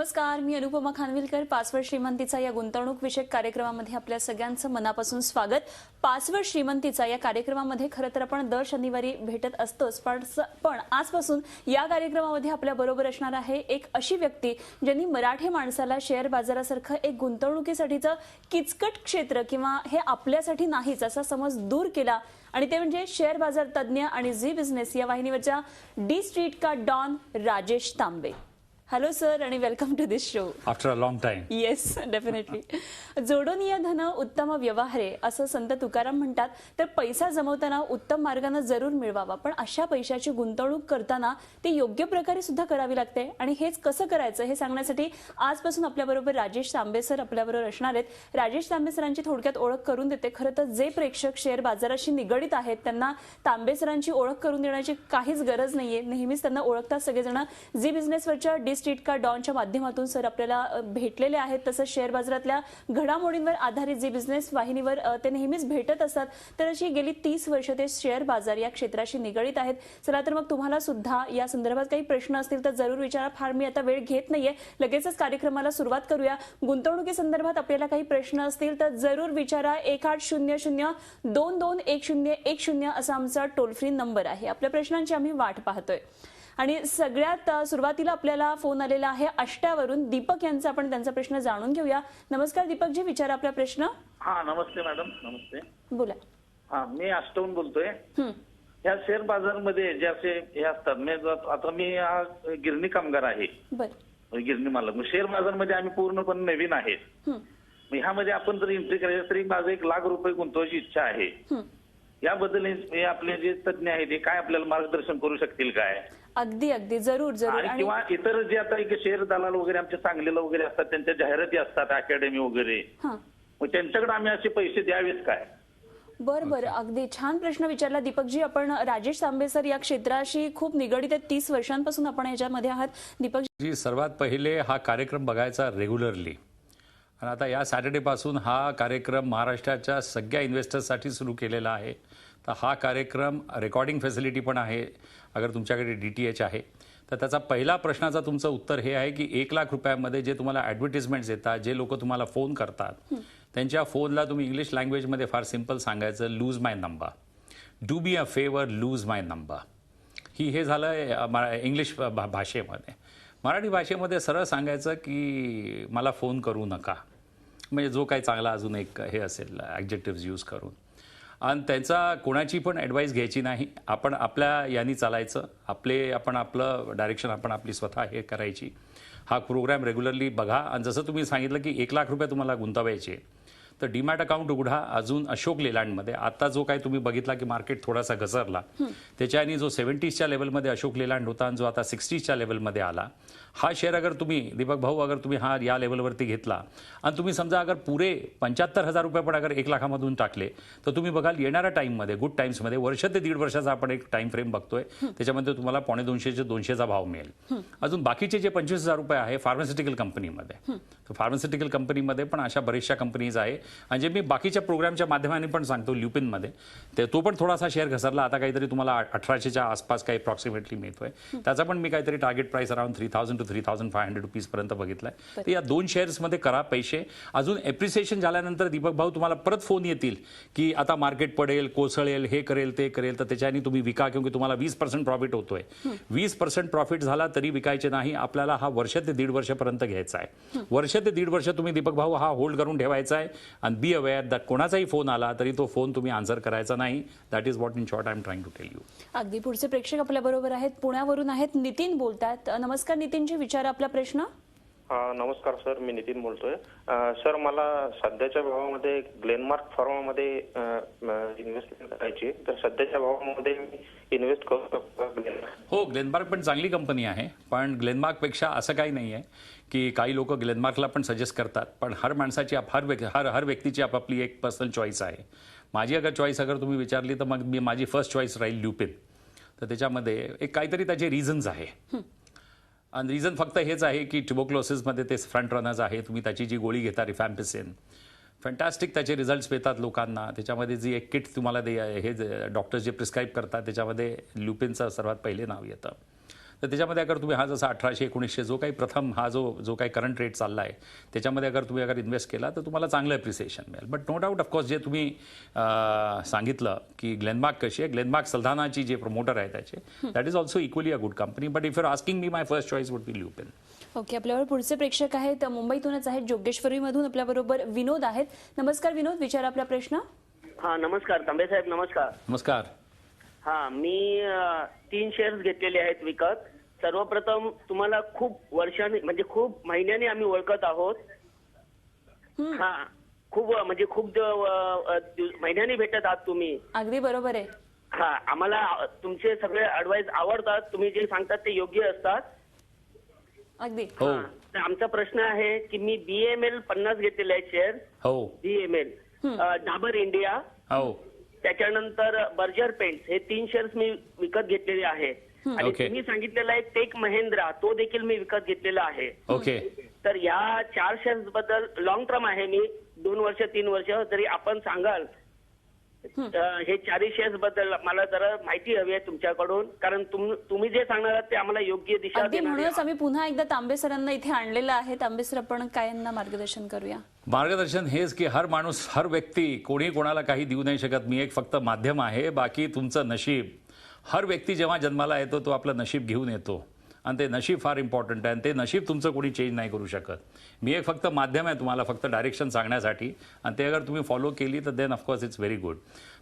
नमस्कार, मी अनुपमा खानविलकर. पासवर्ड श्रीमंतीचा या गुंतवणूक विषयक कार्यक्रमामध्ये आपल्या सगळ्यांचं मनापासून स्वागत. पासवर्ड श्रीमंतीचा या कार्यक्रमामध्ये खरं तर आपण दर शनिवारी भेटत असतोच, पण आजपासून या कार्यक्रमामध्ये आपल्या बरोबर असणार आहे एक अशी व्यक्ती ज्यांनी मराठी माणसाला शेअर बाजारासारखं एक गुंतवणुकीसाठीचं किचकट क्षेत्र किंवा हे आपल्यासाठी नाहीच असा समज दूर केला, आणि ते म्हणजे शेअर बाजार तज्ञ आणि झी बिझनेस या वाहिनीवरच्या डी स्ट्रीट का don Rajesh Tambe. Hello sir आणि welcome to this show. After a long time. Yes, definitely. जोडोनिया धन उत्तम व्यवहारे असं संत तुकाराम म्हणतात. तर पैसा जमवताना उत्तम मार्गाने जरूर मिळवावा, पण अशा पैशाची गुंतवणूक करताना ते योग्य प्रकारे सुद्धा करावी लागते. आणि हेच कसं करायचं हे सांगण्यासाठी आजपासून आपल्याबरोबर राजेश तांबे सर आपल्याबरोबर असणार आहेत. राजेश तांबे सरांची थोडक्यात ओळख करून देते. खरं तर जे प्रेक्षक शेअर बाजाराशी निगडित आहेत त्यांना तांबे सरांची ओळख करून देण्याची काहीच गरज नाहीये. नेहमीच त्यांना ओळखतात सगळेजण. झी बिझनेसवरच्या डी स्ट्रीट का डॉनच्या माध्यमातून सर आपल्याला भेटलेले आहेत. तसंच शेअर बाजारातल्या घडामोडींवर आधारित झी बिझनेस वाहिनीवर ते नेहमीच भेटत असतात. तर अशी गेली 30 वर्ष ते शेअर बाजार या क्षेत्राशी निगडित आहेत. चला तर मग तुम्हाला सुद्धा या संदर्भात काही प्रश्न असतील तर जरूर विचारा. फार मी आता वेळ घेत नाहीये, लगेचच कार्यक्रमाला सुरुवात करूया. गुंतवणुकी संदर्भात आपल्याला काही प्रश्न असतील तर जरूर विचारा. 1800-221010 असा आमचा टोल फ्री नंबर आहे. आपल्या प्रश्नांची आम्ही वाट पाहतोय. आणि सगळ्यात सुरुवातीला आपल्याला फोन आलेला आहे आष्ट्यावरून. दीपक यांचा आपण त्यांचा प्रश्न जाणून घेऊया. नमस्कार दीपकजी, विचारा आपला प्रश्न. हा, नमस्ते मॅडम. नमस्ते, बोला. हा, मी आष्टाहून बोलतोय. या शेअर बाजारमध्ये जे असे हे असतात, आता मी गिरणी कामगार आहे. बर. गिरणी मालक. शेअर बाजारमध्ये आम्ही पूर्णपणे नवीन आहे. ह्यामध्ये आपण जर एंट्री करायचं तरी माझं 1 लाख रुपये गुंतवायची इच्छा आहे. याबद्दल हे आपले जे तज्ञ आहेत ते काय आपल्याला मार्गदर्शन करू शकतील काय? अगदी अगदी, जरूर जरूर. किंवा इतर जे आता शेअर दलाल वगैरे आमचे सांगलीला वगैरे असतात, त्यांच्या जाहिराती असतात, अकॅडमी वगैरे, मग त्यांच्याकडे आम्ही असे पैसे द्यावेत काय? बर बर, अगदी छान प्रश्न विचारला दीपकजी. आपण राजेश तांबे सर या क्षेत्राशी खूप निगडित आहेत. 30 वर्षांपासून आपण याच्यामध्ये आहात. दीपकजी, सर्वात पहिले हा कार्यक्रम बघायचा रेग्युलरली. आणि आता या सॅटर्डे पासून हा कार्यक्रम महाराष्ट्राच्या सगळ्या इन्व्हेस्टर्ससाठी सुरू केलेला आहे. तर हा कार्यक्रम रेकॉर्डिंग फॅसिलिटी पण आहे अगर तुमच्याकडे DTH आहे तर. त्याचा पहिला प्रश्नाचा तुमचं उत्तर हे आहे की 1 लाख रुपयामध्ये जे तुम्हाला ॲडव्हर्टिजमेंट्स येतात, जे लोक तुम्हाला फोन करतात, त्यांच्या फोनला तुम्ही इंग्लिश लँग्वेजमध्ये फार सिम्पल सांगायचं, lose my number, do be a favour, lose my number. हे झालं इंग्लिश भाषेमध्ये. मराठी भाषेमध्ये सरळ सांगायचं की मला फोन करू नका, म्हणजे जो काही चांगला अजून एक हे असेल ॲडजेक्टिव्स यूज करून. आणि त्यांचा कोणाची पण ॲडवाईस घ्यायची नाही. आपण आपल्या यांनी चालायचं. आपण आपलं डायरेक्शन आपण आपली स्वतः हे करायची. हा प्रोग्राम रेग्युलरली बघा. आणि जसं तुम्ही सांगितलं की 1 लाख रुपये तुम्हाला गुंतवायचे तर डीमॅट अकाउंट उघडा. अजून अशोक लेलँडमध्ये आता जो काही तुम्ही बघितला की मार्केट थोडासा घसरला, त्याच्यानी जो 70च्या लेवलमध्ये अशोक लेलँड होता आणि जो आता 60च्या लेवलमध्ये आला, हा शेअर अगर तुम्ही दीपक भाऊ अगर तुम्ही हा या लेवलवरती घेतला आणि तुम्ही समजा अगर पुरे 75,000 रुपये पण अगर 1 लाखामधून टाकले तर तुम्ही बघाल येणाऱ्या टाईममध्ये, गुड टाईम्समध्ये, वर्ष ते 1.5 वर्षाचा आपण एक टाईम फ्रेम बघतोय, त्याच्यामध्ये तुम्हाला 250-200चा भाव मिळेल. अजून बाकीचे जे 25,000 रुपये आहे फार्मास्युटिकल कंपनीमध्ये, तर फार्मास्युटिकल कंपनीमध्ये पण अशा बऱ्याचशा कंपनीज आहे. आणि जे मी बाकीच्या प्रोग्रामच्या माध्यमाने पण सांगतो, ल्युपिनमध्ये ते तो पण थोडासा शेअर घसरला. आता काहीतरी तुम्हाला 1800च्या आसपास काही अप्रॉक्सिमेटली मिळतोय. त्याचा पण मी काहीतरी टार्गेट प्राइस अराउंड 3,000 to 3,500 रुपीजपर्यंत बघितलाय. तर या 2 शेअर्समध्ये करा पैसे. अजून एप्रिसिएशन झाल्यानंतर दीपक भाऊ तुम्हाला परत फोन येतील की आता मार्केट पडेल, कोसळेल, हे करेल, ते करेल, तर त्याच्याने तुम्ही विका, क्योंकि तुम्हाला 20% प्रॉफिट होतोय. 20% प्रॉफिट झाला तरी विकायचे नाही. आपल्याला हा वर्ष ते 1.5 वर्षापर्यंत घ्यायचा आहे. वर्ष ते 1.5 वर्ष तुम्ही दीपक भाऊ हा होल्ड करून ठेवायचा आहे. आणि बी अवेअर दॅट कोणाचाही फोन आला तरी तो फोन तुम्ही आन्सर करायचा नाही. That is what in short I am trying to tell you. अगदी. पुढचे प्रेक्षक आपल्या बरोबर आहेत, पुण्यावरून आहेत. नितीन बोलतात. नमस्कार नितीनजी, विचारा आपला प्रश्न. नमस्कार सर, मी नितीन बोलतोय. सर, मला सध्याच्या भावामध्ये ग्लेनमार्क फार्मामध्ये इन्व्हेस्टमेंट करायची, तर सध्याच्या भावामध्ये मी इन्व्हेस्ट करू शकतो? हो, ग्लेनमार्क पण चांगली कंपनी आहे. पण ग्लेनमार्कपेक्षा असं काही नाही आहे की काही लोक ग्लेनमार्कला पण सजेस्ट करतात. पण हर माणसाची हर व्यक्तीची आपापली एक पर्सनल चॉईस आहे. माझी अगर चॉईस अगर तुम्ही विचारली तर मग माझी फर्स्ट चॉईस राहील ल्युपिन. तर त्याच्यामध्ये एक काहीतरी त्याचे रिझन्स आहे. आणि रिझन फक्त हेच आहे की ट्युबरक्लोसिसमध्ये ते फ्रंट रनर्स आहे. तुम्ही त्याची जी गोळी घेता रिफॅम्पिसिन, फॅन्टॅस्टिक त्याचे रिझल्ट्स मिळतात लोकांना. त्याच्यामध्ये जी एक किट तुम्हाला हे डॉक्टर्स जे प्रिस्क्राईब करतात त्याच्यामध्ये ल्युपिनचं सर्वात पहिले नाव येतं. तर त्याच्यामध्ये अगर तुम्ही हा जसा 1800-1900 जो काही प्रथम हा जो काही करंट रेट चालला आहे त्याच्यामध्ये अगर तुम्ही इन्व्हेस्ट केला तर तुम्हाला चांगलं अप्रिसिएशन मिळेल. बट नो डाऊट ऑफकोर्स जे तुम्ही सांगितलं की ग्लेनमार्क कशी आहे, ग्लेनमार्क सल्धानाची जे प्रमोटर आहे त्याचे, that is also equally a good company. But if you are asking me, my first choice would be Lupin. Okay, आपल्यावर पुढचे प्रेक्षक आहेत, मुंबईतूनच आहेत, जोगेश्वरीमधून आपल्याबरोबर विनोद आहेत. नमस्कार विनोद, विचारा आपला प्रश्न. हा नमस्कार तांबे साहेब. नमस्कार. नमस्कार. हा मी 3 शेअर्स घेतलेले आहेत विकत. सर्वप्रथम तुम्हाला खूप वर्षांनी म्हणजे खूप महिन्यांनी आम्ही ओळखत आहोत. हा खूप म्हणजे खूप महिन्यांनी भेटत आहात तुम्ही. अगदी बरोबर आहे. हा आम्हाला तुमचे सगळे ऍडवाइस आवडतात. तुम्ही जे सांगतात ते योग्य असतात. अगदी. हो. हा, तर आमचा प्रश्न आहे की मी BML 50 घेतलेले आहेत शेअर. हो. BML, डाबर इंडिया, हो. त्याच्यानंतर बर्जर पेंट्स हे 3 शेअर्स मी विकत घेतलेले आहेत. आणि ओके. तुम्ही सांगितलेला आहे टेक महिंद्रा, तो देखील मी विकत घेतलेला आहे. ओके. तर या 4 शेअर्स बद्दल लॉंग टर्म आहे मी, 2 वर्ष 3 वर्ष, तरी आपण सांगाल हे 4 शेअर्स बद्दल मला जरा माहिती हवी आहे तुमच्याकडून, कारण तुम्ही जे सांगणार आहात ते आम्हाला योग्य दिशा अगदी, देणार म्हणूनच आहे. आम्ही पुन्हा एकदा तांबे सरांना इथे आणलेलं आहे. तांबे सर, आपण काय यांना मार्गदर्शन करूया? मार्गदर्शन हेच की हर माणूस, हर व्यक्ती, कोणी कोणाला काही देऊ नाही शकत. मी एक फक्त माध्यम आहे, बाकी तुमचं नशीब. हर व्यक्ती जेव्हा जन्माला येतो तो आपलं नशीब घेऊन येतो आणि ते नशीब फार इम्पॉर्टंट आहे आणि ते नशीब तुमचं कोणी चेंज नाही करू शकत. मी एक फक्त माध्यम आहे तुम्हाला फक्त डायरेक्शन सांगण्यासाठी, आणि ते अगर तुम्ही फॉलो केली तर then of course it's very good.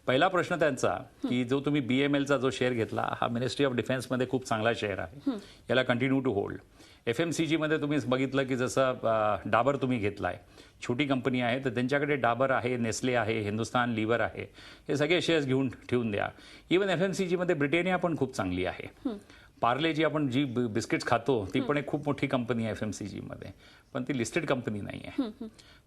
पहिला प्रश्न त्यांचा की जो तुम्ही BMLचा जो शेअर घेतला, हा मिनिस्ट्री ऑफ डिफेन्समध्ये खूप चांगला शेअर आहे, याला कंटिन्यू टू होल्ड. FMCGमध्ये तुम्ही बघितलं की जसं डाबर तुम्ही घेतलाय, छोटी कंपनी आहे, तर त्यांच्याकडे डाबर आहे, नेस्ले आहे, हिंदुस्तान लिव्हर आहे, हे सगळे शेअर्स घेऊन ठेवून द्या. इव्हन FMCGमध्ये ब्रिटेनिया पण खूप चांगली आहे. पार्ले जी आपण जी बिस्किट्स खातो ती पण एक खूप मोठी कंपनी आहे FMCGमध्ये, पण ती लिस्टेड कंपनी नाही आहे.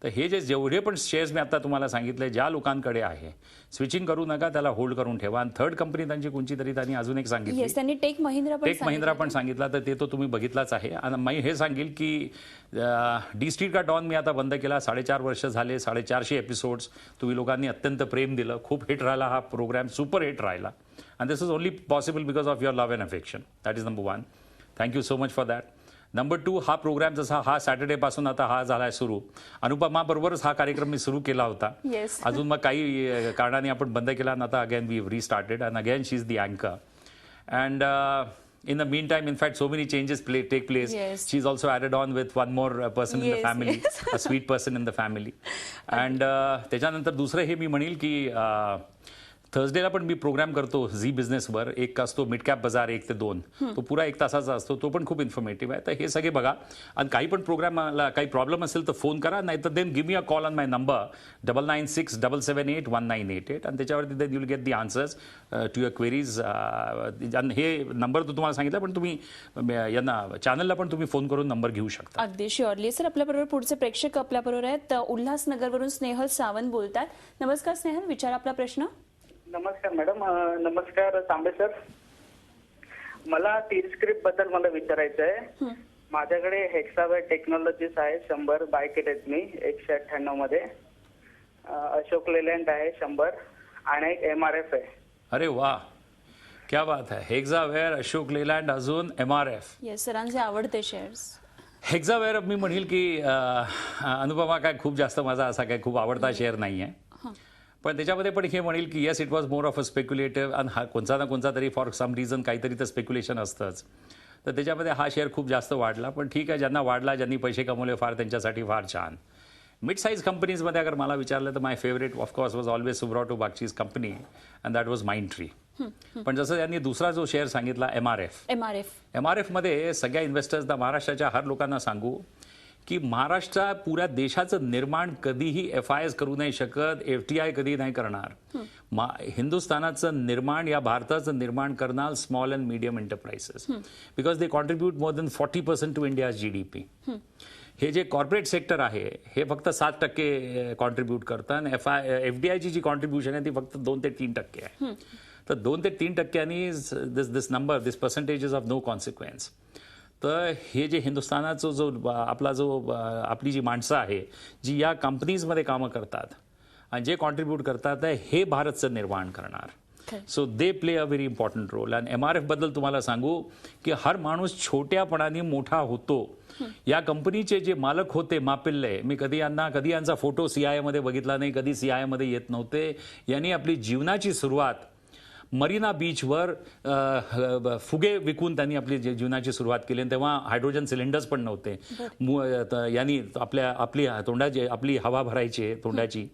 तर हे जेवढे पण शेअर्स मी आता तुम्हाला सांगितले, ज्या लोकांकडे आहे, स्विचिंग करू नका, त्याला होल्ड करून ठेवा. आणि थर्ड कंपनी त्यांची कोणची तरी त्यांनी अजून एक सांगितली, येस, त्यांनी टेक महिंद्रा पण सांगितला, तर ते तो तुम्ही बघितलाच आहे. आणि मी हे सांगेल की डी स्ट्रीट का डॉन मी आता बंद केला, 4.5 वर्ष झाले, 450 एपिसोड्स तुम्ही लोकांनी अत्यंत प्रेम दिलं, खूप हिट राहिला हा प्रोग्राम, सुपर हिट राहिला. And this is only possible because of your love and affection. That is number 1. Thank you so much for that. Number 2, हा प्रोग्राम जसा हा सॅटर्डे पासून आता हा झालाय सुरू, अनुपमा बरोबरच हा कार्यक्रम मी सुरू केला होता. Yes. अजून मग काही कारणाने आपण बंद केला आणि आता again we restarted and again she is the अँकर. And in the meantime, in fact, so many changes take place. Yes. She's also added on with one more person in the Yes, family, yes. a sweet person in the family. And त्याच्यानंतर दुसरं हे मी म्हणेल की थर्सडेला पण मी programme करतो Zee बिझनेसवर, एक असतो mid cap बाजार 1 ते 2, तो पुरा 1 तासाचा असतो, तो पण खूप इन्फॉर्मेटिव्ह आहे. तर हे सगळे बघा, आणि काही पण प्रोग्रामला काही प्रॉब्लेम असेल तर फोन करा, नाही तर then give me a call on my number 9967781988, आणि त्याच्यावरती then you'll get the answers to your queries. हे नंबर तो तुम्हाला सांगितलं, पण तुम्ही यांना चॅनलला पण तुम्ही फोन करून नंबर घेऊ शकता. अगदी शुअरली. सर, आपल्याबरोबर पुढचे प्रेक्षक आपल्याबरोबर आहेत. उल्हासनगरवरून स्नेहल सावंत बोलतात. नमस्कार स्नेहल, विचारा आपला प्रश्न. नमस्कार मॅडम. नमस्कार तांबे सर. मला स्क्रिप्ट बद्दल मला विचारायचं आहे. माझ्याकडे हेक्सावेअर टेक्नॉलॉजीज आहे 100, बायकेट आहेत मी 198 मध्ये, अशोक लेलँड आहे 100, आणि एक MRF आहे. अरे वा, क्या बात आहे. हेक्सावेअर, अशोक लेलँड, अजून MRF. येस, सरांचे आवडते शेअर्स. हेक्सावेअर मी म्हणेल की अनुपमा काय खूप जास्त माझा असा काय खूप आवडता शेअर नाही आहे, पण त्याच्यामध्ये पण हे म्हणेल की yes, it was more of a speculative, आणि हा कोणता ना कोणता तरी फॉर सम रिझन काहीतरी तर स्पेक्युलेशन असतंच. तर त्याच्यामध्ये हा शेअर खूप जास्त वाढला, पण ठीक आहे, ज्यांना वाढला, ज्यांनी पैसे कमवले फार, त्यांच्यासाठी फार छान. मिड साईज कंपनीजमध्ये अगर मला विचारलं तर my favourite of course was always Subroto Bagchi's company, and that was Mindtree. पण जसं त्यांनी दुसरा जो शेअर सांगितला MRF मध्ये सगळ्या इन्व्हेस्टर्सना, महाराष्ट्राच्या हर लोकांना सांगू की महाराष्ट्र पुऱ्या देशाचं निर्माण कधीही FIS करू नाही शकत, FTI कधी नाही करणार. हिंदुस्थानाचं निर्माण, या भारताचं निर्माण करणार small and medium enterprises, because they contribute more than 40% to India's GDP. हे जे कॉर्पोरेट सेक्टर आहे हे फक्त 7% कॉन्ट्रीब्यूट करतं, आणि FDIची जी कॉन्ट्रीब्युशन आहे ती फक्त 2 ते 3% आहे. तर 2 ते 3%नी this number, this percentage is of no consequence. तर हे जे हिंदुस्थानाचा आपली जी माणसं आहे जी या कंपनीजमध्ये कामं करतात आणि जे कॉन्ट्रीब्यूट करतात, हे भारतचं निर्माण करणार. So they play a very important role. आणि MRF बद्दल तुम्हाला सांगू की हर माणूस छोट्यापणाने मोठा होतो. या कंपनीचे जे मालक होते मापिल्ले, मी कधी यांचा फोटो CIA मध्ये बघितला नाही, कधी CIA मध्ये येत नव्हते. यांनी आपली जीवनाची सुरुवात मरीना बीचवर फुगे विकून त्यांनी आपली जीवनाची सुरुवात केली. आणि तेव्हा हायड्रोजन सिलेंडर्स पण नव्हते. यांनी आपली हवा भरायची तोंडाची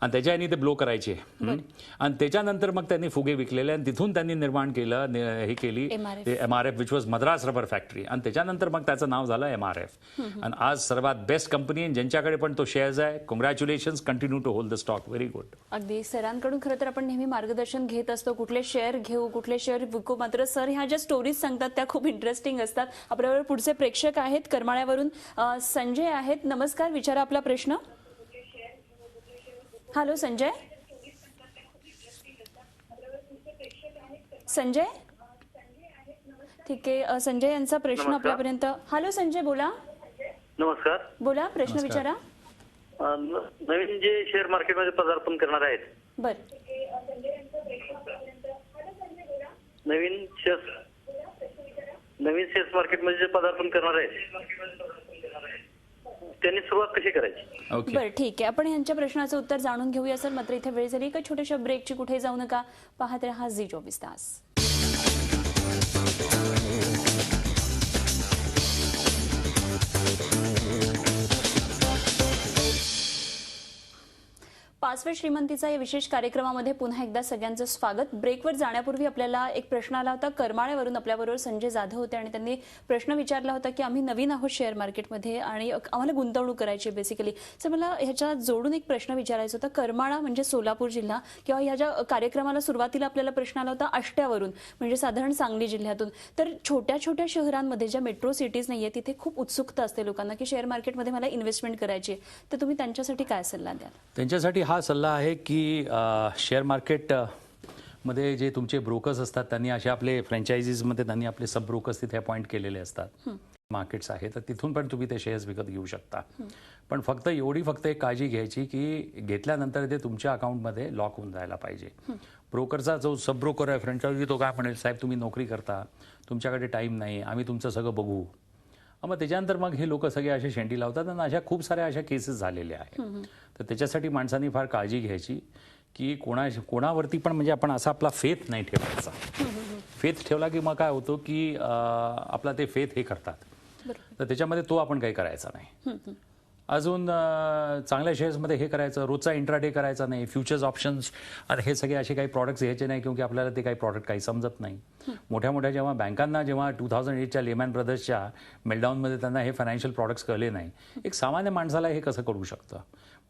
आणि त्याच्या यांनी ते ब्लो करायचे. आणि त्याच्यानंतर मग त्यांनी फुगे विकलेले आणि तिथून त्यांनी निर्माण केलं हे केली MRF which was Madras rubber factory. आणि त्याच्यानंतर मग त्याचं नाव झालं MRF. आणि आज सर्वात बेस्ट कंपनी ज्यांच्याकडे पण तो शेअर्स आहे. Congratulations, continue to hold the stock. Very good. अगदी सरांकडून खरं तर आपण नेहमी मार्गदर्शन घेत असतो, कुठले शेअर घेऊ, कुठले शेअर विकू. मात्र सर ह्या ज्या स्टोरीज सांगतात त्या खूप इंटरेस्टिंग असतात. आपल्याबरोबर पुढचे प्रेक्षक आहेत करमाळ्यावरून संजय आहेत. नमस्कार, विचारा आपला प्रश्न. हॅलो संजय. संजय ठीक आहे. संजय यांचा प्रश्न आपल्यापर्यंत. हॅलो संजय, बोला. नमस्कार. बोला, प्रश्न विचारा. नवीन जे शेअर मार्केटमध्ये पदार्पण करणार आहेत, बर, नवीन शेअर्स मार्केटमध्ये जे पदार्पण करणार आहेत त्यांनी सुरुवात कशी करायची? बरं, ठीक आहे. आपण यांच्या प्रश्नाचं उत्तर जाणून घेऊया सर. मात्र इथे वेळ झाली. एका छोट्याशा ब्रेकची, कुठे जाऊ नका, पाहत रहा झी24 तास. पाचव्या श्रीमंतीचा या विशेष कार्यक्रमामध्ये पुन्हा एकदा सगळ्यांचं स्वागत. ब्रेकवर जाण्यापूर्वी आपल्याला एक प्रश्न आला होता करमाळ्यावरून. आपल्याबरोबर संजय जाधव होते आणि त्यांनी प्रश्न विचारला होता की आम्ही नवीन आहोत शेअर मार्केटमध्ये आणि आम्हाला गुंतवणूक करायची बेसिकली. सर मला ह्याच्या जोडून एक प्रश्न विचारायचा होता. करमाळा म्हणजे सोलापूर जिल्हा, किंवा ह्या ज्या कार्यक्रमाला सुरुवातीला आपल्याला प्रश्न आला होता आष्ट्यावरून, म्हणजे साधारण सांगली जिल्ह्यातून. तर छोट्या छोट्या शहरांमध्ये ज्या मेट्रो सिटीज नाहीये तिथे खूप उत्सुकता असते लोकांना की शेअर मार्केटमध्ये मला इन्व्हेस्टमेंट करायची आहे. तर तुम्ही त्यांच्यासाठी काय सल्ला द्याल? त्यांच्यासाठी हा सल्ला आहे की शेअर मार्केट मध्ये जे तुमचे ब्रोकर्स असतात त्यांनी असे आपले फ्रँचायझीजमध्ये त्यांनी आपले सब ब्रोकर्स तिथे अपॉइंट केलेले असतात. मार्केट्स आहे तर तिथून पण तुम्ही ते शेअर्स विकत घेऊ शकता. पण फक्त एक काळजी घ्यायची की घेतल्यानंतर ते तुमच्या अकाउंटमध्ये लॉक होऊन जायला पाहिजे. ब्रोकरचा जो सब ब्रोकर आहे फ्रँचायझी, तो काय म्हणेल, साहेब तुम्ही नोकरी करता, तुमच्याकडे टाईम नाही, आम्ही तुमचं सगळं बघू. मग त्याच्यानंतर मग हे लोक सगळे असे शेंडी लावतात आणि अशा खूप साऱ्या अशा केसेस झालेल्या आहेत. तर त्याच्यासाठी माणसांनी फार काळजी घ्यायची की कोणावरती पण म्हणजे आपण असा आपला फेथ नाही ठेवायचा. फेथ ठेवला की मग काय होतं की आपला ते फेथ हे करतात, तर त्याच्यामध्ये तो आपण काही करायचा नाही. अजून चांगल्या शेअर्समध्ये हे करायचं, रोजचा इंट्राडे करायचा नाही, फ्युचर्स ऑप्शन्स आणि हे सगळे असे काही प्रॉडक्ट्स घ्यायचे नाही, क्योंकि आपल्याला ते काही प्रॉडक्ट काही समजत नाही. मोठ्या जेव्हा बँकांना 2008च्या लेमॅन ब्रदर्सच्या मेल्टडाऊनमध्ये त्यांना हे फायनान्शियल प्रॉडक्ट्स कळले नाही, एक सामान्य माणसाला हे कसं कळू शकतं.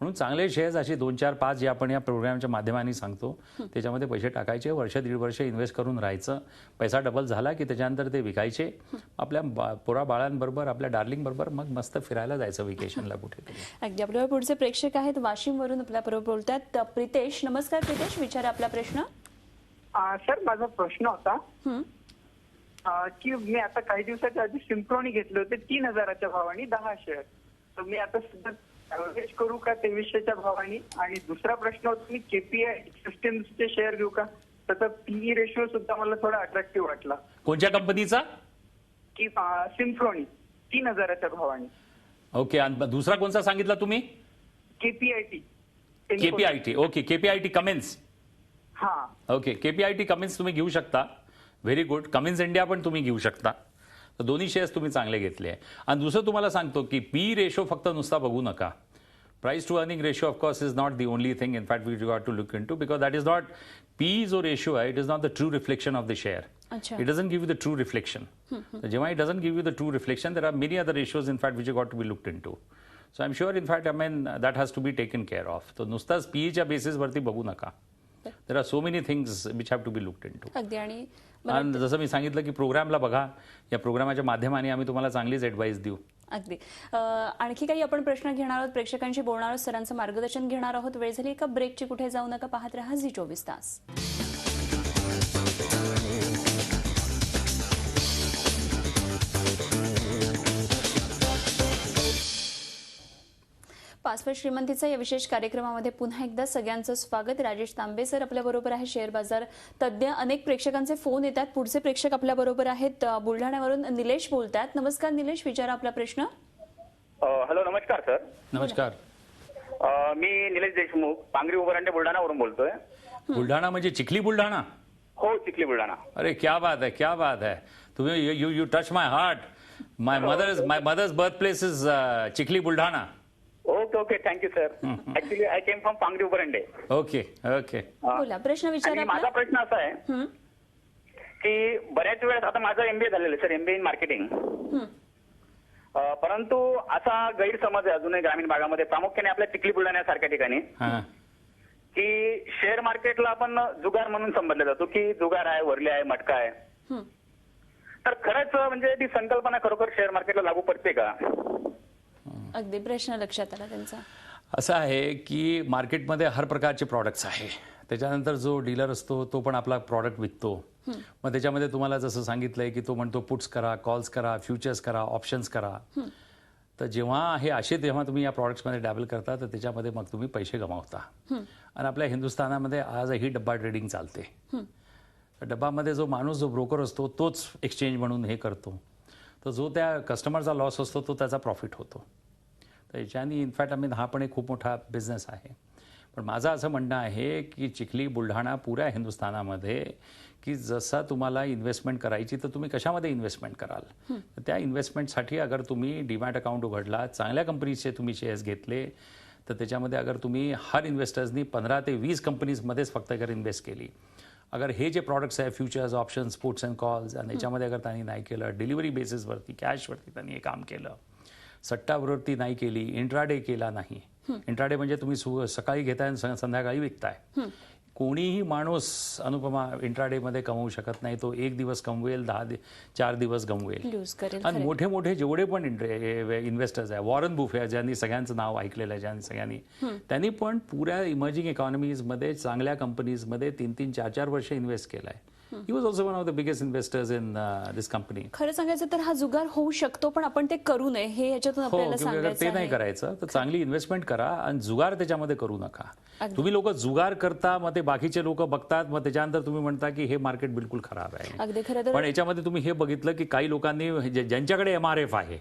म्हणून चांगले शेअर्स असे 2, 4, 5 जे आपण या प्रोग्रामच्या माध्यमाने सांगतो त्याच्यामध्ये पैसे टाकायचे, वर्ष 1.5 वर्ष इन्व्हेस्ट करून राहायचं. पैसा डबल झाला की त्याच्यानंतर ते विकायचे. आपल्या पोरा बाळांबरोबर, आपल्या डार्लिंग बरोबर मग मस्त फिरायला जायचं वेकेशनला कुठेतरी. अगदी. आपल्यावर पुढचे प्रेक्षक आहेत वाशिमवरून आपल्याबरोबर बोलतात. प्रितेश, नमस्कार प्रितेश, विचारा आपला प्रश्न. सर माझा प्रश्न होता की मी आता काही दिवसाच्या आधी सिम्फ्रोनी घेतले होते 3000च्या भावाने 10 शेअर. तर मी आता सध्या ॲव्हरेज करू का 2300च्या भावाने? आणि दुसरा प्रश्न होता मी KPI सिस्टम्सचे शेअर घेऊ का? त्याचा PE रेशो सुद्धा मला थोडा अट्रॅक्टिव्ह वाटला. कोणत्या कंपनीचा? की सिम्फ्रोनी 3000च्या भावाने. ओके. आणि दुसरा कोणता सांगितला तुम्ही? KPIT. Okay, KPIT Cummins. हा, ओके. KPIT कमिन्स तुम्ही घेऊ शकता. Very good. कमिन्स इंडिया पण तुम्ही घेऊ शकता. तर दोन्ही शेअर्स तुम्ही चांगले घेतले आहे. आणि दुसरं तुम्हाला सांगतो की PE रेशो फक्त नुसता बघू नका. Price to earning ratio of course is not the only thing in fact we got to look into, because that is not PE जो रेशो आहे, it is not the true reflection of the share. It doesn't give you the true reflection. So जेव्हा it doesn't give you the true reflection, there are many other ratios in fact which have got to be looked into. So I'm sure in fact that has to be taken care of. तो नुसताच PE च्या basis वरती बघू नका. There are so many things which have to be looked into. अगदी. आणि जसं मी सांगितलं की प्रोग्रामला बघा, या प्रोग्रामाच्या माध्यमाने आम्ही तुम्हाला चांगलीच ॲडवाइस देऊ. अगदी. आणखी काही आपण प्रश्न घेणार आहोत, प्रेक्षकांशी बोलणार आहोत, सरांचं मार्गदर्शन घेणार आहोत. वेळ झाली एका ब्रेकची, कुठे जाऊ नका, पाहत रहा झी24 तास. पासवर्ड श्रीमंतीचा या विशेष कार्यक्रमामध्ये पुन्हा एकदा सगळ्यांचं स्वागत. राजेश तांबे सर आपल्या बरोबर आहे, शेअर बाजार तज्ज्ञ. अनेक प्रेक्षकांचे फोन येतात. पुढचे प्रेक्षक आपल्या बरोबर आहेत. बुलढाण्यावरून निलेश बोलतात. नमस्कार निलेश, विचारा आपला प्रश्न. हॅलो, नमस्कार सर. नमस्कार. मी निलेश देशमुख, पांगरी उबरांडे बुलढाणावरून बोलतोय. बुलढाणा म्हणजे चिखली बुलढाणा? हो, चिखली बुलढाणा. अरे क्या बात है, क्या बात है. तुम्ही you touch my heart. My mother's birth place is Chikhli Buldhana. Okay okay, thank you sir. Actually I came from Pangri Ubrande. Okay okay. बोला, प्रश्न विचारा माझा आपला. प्रश्न असा आहे की बऱ्याच वेळेस आता माझं एमबीए झालेलं आहे सर, एमबीए इन मार्केटिंग. परंतु असा गैरसमज आहे अजूनही ग्रामीण भागामध्ये, प्रामुख्याने आपल्या चिखली बुलढाण्यासारख्या ठिकाणी, हां. की शेअर मार्केटला आपण जुगार म्हणून संबोधलं जातो की जुगार आहे, वरली आहे, मटका आहे. तर खरंच म्हणजे ती संकल्पना खरोखर शेअर मार्केटला लागू पडते का? अगदी प्रश्न लक्षात आला त्यांचा. असं आहे की मार्केटमध्ये हर प्रकारचे प्रॉडक्ट्स आहे. त्याच्यानंतर जो डीलर असतो तो पण आपला प्रॉडक्ट विकतो. मग त्याच्यामध्ये तुम्हाला जसं सांगितलंय की तो म्हणतो पुट्स करा, कॉल्स करा, फ्युचर्स करा, ऑप्शन्स करा. तर जेव्हा जेव्हा तुम्ही या प्रॉडक्ट्समध्ये डॅबल करता तर त्याच्यामध्ये मग तुम्ही पैसे गमावता. आणि आपल्या हिंदुस्थानामध्ये आजही डब्बा ट्रेडिंग चालते. तर डब्बामध्ये जो माणूस, जो ब्रोकर असतो तोच एक्सचेंज म्हणून हे करतो. तर जो त्या कस्टमरचा लॉस असतो तो त्याचा प्रॉफिट होतो. तर याच्यानी इनफॅक्ट हा पण एक खूप मोठा बिझनेस आहे. पण माझं असं म्हणणं आहे की चिखली बुलढाणा पुऱ्या हिंदुस्थानामध्ये की जसा तुम्हाला इन्व्हेस्टमेंट करायची तर तुम्ही कशामध्ये इन्व्हेस्टमेंट कराल. तर त्या इन्व्हेस्टमेंटसाठी अगर तुम्ही डीमॅट अकाउंट उघडला, चांगल्या कंपनीचे तुम्ही शेअर्स घेतले, तर त्याच्यामध्ये अगर तुम्ही हर इन्व्हेस्टर्सनी 15 ते 20 कंपनीजमध्येच फक्त अगर इन्व्हेस्ट केली, अगर हे जे प्रॉडक्ट्स आहे futures, options, puts and calls, आणि याच्यामध्ये अगर त्यांनी नाही केलं, डिलिव्हरी बेसिसवरती कॅशवरती त्यांनी हे काम केलं, सट्टावरती नाही केली, इंट्राडे केला नाही. इंट्राडे म्हणजे तुम्ही सकाळी घेताय आणि संध्याकाळी विकताय. कोणीही माणूस अनुपमा इंट्राडेमध्ये कमवू शकत नाही. तो एक दिवस कमवेल, 4 दिवस गमवेल. लूज करेल. आणि मोठे मोठे जेवढे पण इन्व्हेस्टर्स आहे, वॉरन बुफे ज्यांनी सगळ्यांचं नाव ऐकलेलं आहे, ज्यांनी सगळ्यांनी, त्यांनी पण पुऱ्या इमर्जिंग इकॉनॉमीजमध्ये चांगल्या कंपनीजमध्ये 3-3, 4-4 वर्ष इन्व्हेस्ट केलं आहे. He was also one of the biggest investors in this company. खरं सांगायचं तर हा जुगार होऊ शकतो, पण आपण ते करू नये हे याच्यातून आपल्याला अगर सांगायचं ते नाही आहे. करायचं तर चांगली इन्व्हेस्टमेंट करा आणि जुगार त्याच्यामध्ये करू नका. तुम्ही लोक जुगार करता, मग ते बाकीचे लोक बघतात, मग त्याच्यानंतर तुम्ही म्हणता की हे मार्केट बिलकुल खराब आहे. अगदी खरं तर पण याच्यामध्ये तुम्ही हे बघितलं की काही लोकांनी ज्यांच्याकडे MRF आहे,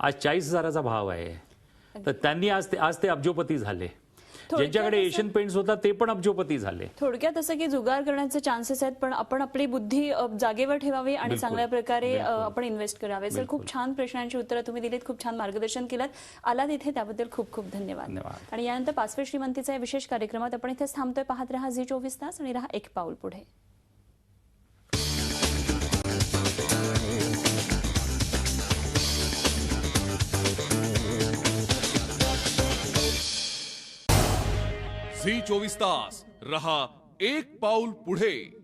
आज 40,000चा भाव आहे, तर त्यांनी आज ते अब्जोपती झाले. ज्यांच्याकडे एशियन पेंट्स होता ते पण अब्जोपती झाले. थोडक्यात असं की जुगार करण्याचे चान्सेस आहेत, पण आपण आपली बुद्धी जागेवर ठेवावी आणि चांगल्या प्रकारे आपण इन्व्हेस्ट करावे. सर, खूप छान प्रश्नांची उत्तरं तुम्ही दिलीत, खूप छान मार्गदर्शन केलं. आलात इथे त्याबद्दल खूप खूप धन्यवाद. आणि यानंतर पासवर्ड श्रीमंतीचा या विशेष कार्यक्रमात आपण इथेच थांबतोय. पाहत रहा झी 24 तास आणि रहा एक पाऊल पुढे. झी 24 तास रहा एक पाऊल पुढे.